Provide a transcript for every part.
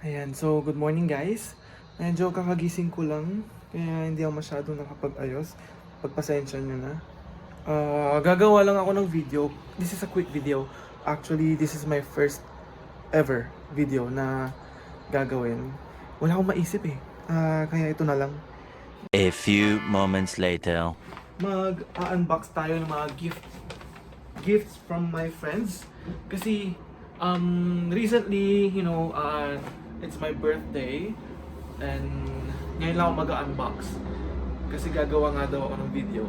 Ayan, so good morning guys. Medyo kakagising ko lang, kaya hindi ako masyado nakapag-ayos. Pagpasensya nyo na. Gagawa lang ako ng video. This is a quick video. Actually, this is my first ever video na gagawin. Wala akong maisip eh. Kaya ito na lang. A few moments later. Mag-unbox tayo ng mga gifts from my friends. Kasi recently, it's my birthday and ngayon lang ako mag-unbox kasi gagawa nga daw ako ng video.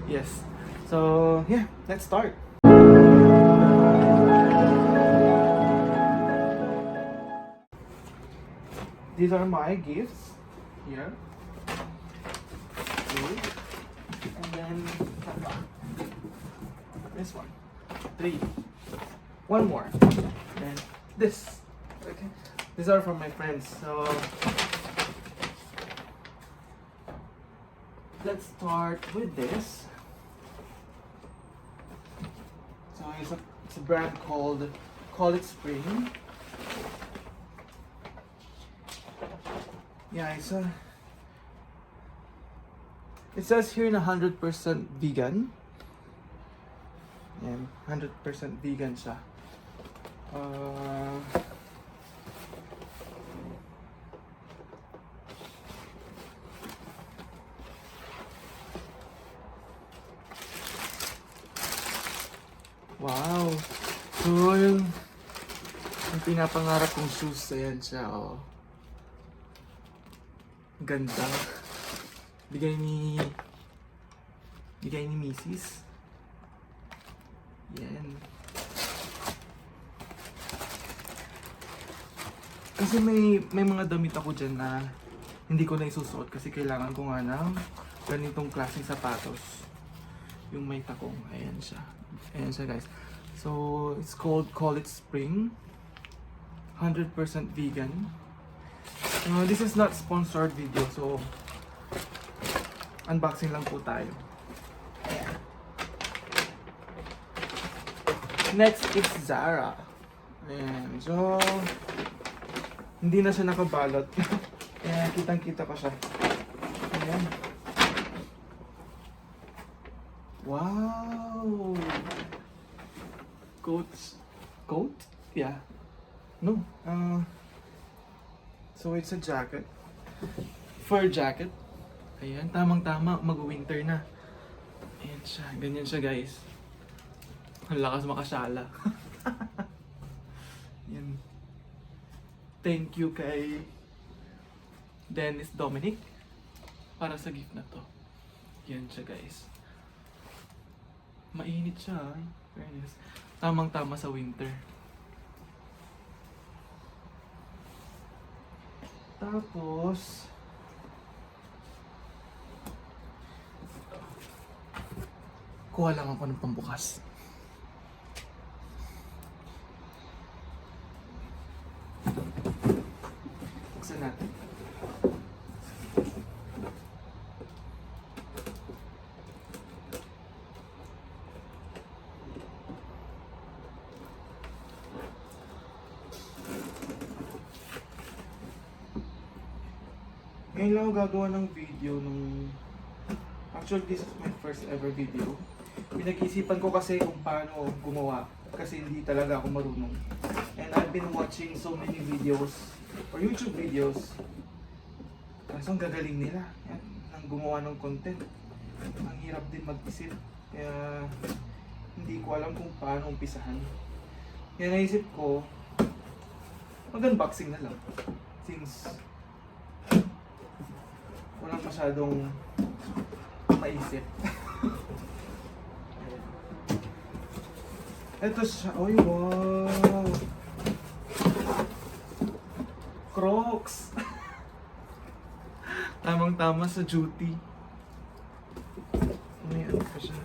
Yes. So, yeah, let's start. These are my gifts here. Okay. And then this one. 3. One more. And this. Okay. These are from my friends. So let's start with this. So it's a brand called Call It Spring. Yeah, it says here na 100% vegan. Yan, 100% vegan siya. Wow! So, yung pinapangarap kong shoes, ayan siya, oh. Ganda. Bigay ni Mrs. Yan. Kasi may mga damit ako dyan na hindi ko na isusuot kasi kailangan ko nga ng ganitong klaseng sapatos. Yung may takong. Ayan siya. Ayan siya guys. So, it's called Call It Spring. 100% vegan. This is not sponsored video. So, unboxing lang po tayo. Next is Zara. Ayan. So, hindi na siya nakabalot. Kaya kitang-kita ko siya. Ayan. Wow! Coat? Yeah. No. So, it's a jacket. Fur jacket. Ayan. Tamang-tama. Mag-winter na. Ayan siya. Ganyan siya guys. Ang lakas makasala. Yan. Thank you kay Dennis Dominic para sa gift na to. Yan siya guys. Mainit siya. Fairness. Tamang-tama sa winter. Tapos kuha lang ako ng pambukas. Buksan natin. Ngayon lang ako gagawa ng video nung... Actually, this is my first ever video. Pinag-isipan ko kasi kung paano gumawa kasi hindi talaga ako marunong. And I've been watching so many videos or YouTube videos. Kaso ang gagaling nila. Yan, nang gumawa ng content. Ang hirap din mag-isip. Kaya hindi ko alam kung paano umpisahan. Kaya naisip ko, mag-unboxing na lang. Since walang masyadong maisip. Ito siya. Oy, wow! Crocs! Tamang-tama sa duty. May ano pa siya.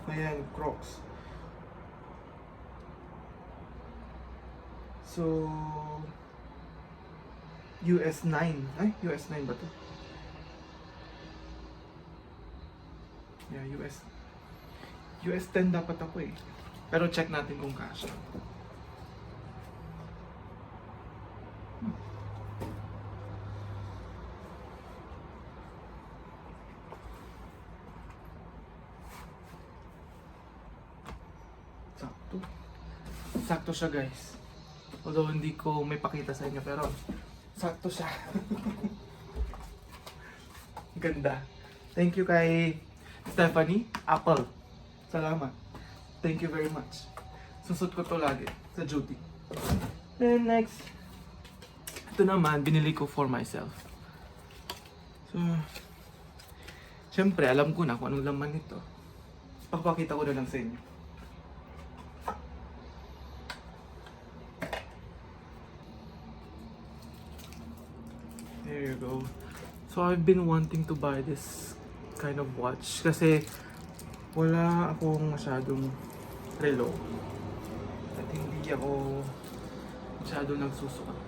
Ayan, Crocs. So, US 9. Ay, US 9 ba to? Yeah, US 10 dapat ako eh. Pero check natin kung kasha. Sakto. Sakto siya guys. Although hindi ko may pakita sa inyo pero sakto siya. Ganda. Thank you kay Stephanie Apple. Salamat. Thank you very much. Susot ko to lagi sa duty. Then next, ito naman binili ko for myself. So, syempre alam ko na kung anong laman nito. Papakita ko na lang sa inyo. There you go. So I've been wanting to buy this kind of watch kasi wala akong masyadong relo. At hindi ako masyadong nagsusuot.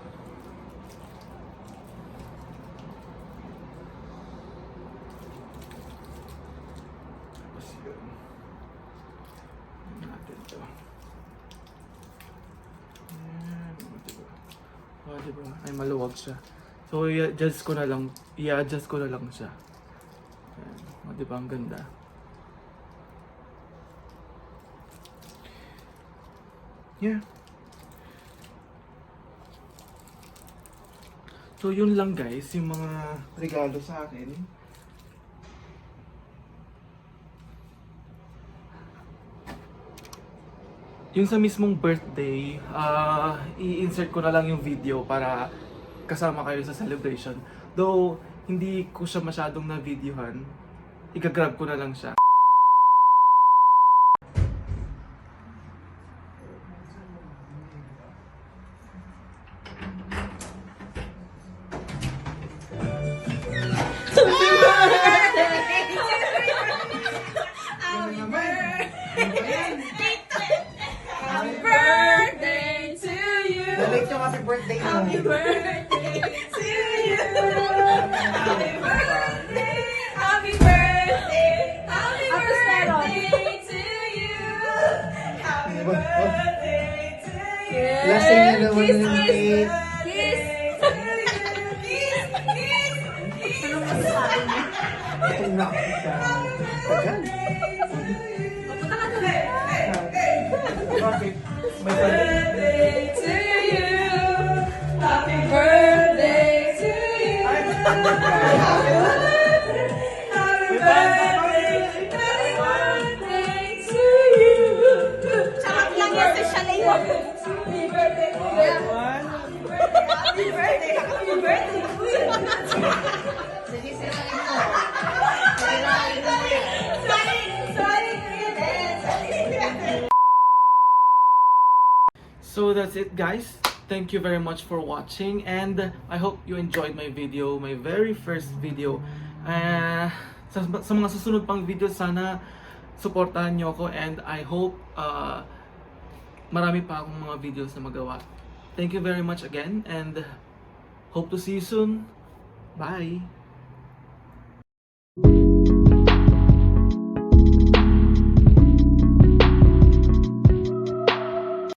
Tapos yun. Yan natin ito. Yan. Diba? Oh, diba? Ay, maluwag siya. So, i-adjust ko na lang siya. Ayan. O, diba? Ang ganda. Yeah. So, yun lang guys, yung mga regalo sa akin. Yung sa mismong birthday, i-insert ko na lang yung video para kasama kayo sa celebration. Though, hindi ko siya masyadong na-videohan, i-grab ko na lang siya. Happy birthday to you. Balik yung happy birthday mo. Happy birthday to you. Happy birthday. Happy birthday. Happy birthday to you. Happy birthday to you. Lasing niya naman Kiss, yung kiss. cake. Kiss. Kiss. Kiss. Kiss. Ano masasabi niya? Itong nakit sa tagal. Papunta ka na. Bakit? May Birthday to you. Happy birthday to you. Happy birthday. Happy birthday to you. Sarap lang yan sa shalay mo. Happy birthday to you. Happy birthday. Happy birthday to you. Sige, sirain mo. Sorry, So that's it guys. Thank you very much for watching and I hope you enjoyed my video, my very first video. Sa mga susunod pang video sana suportahan nyo ako and I hope marami pa akong mga videos na magawa. Thank you very much again and hope to see you soon. Bye!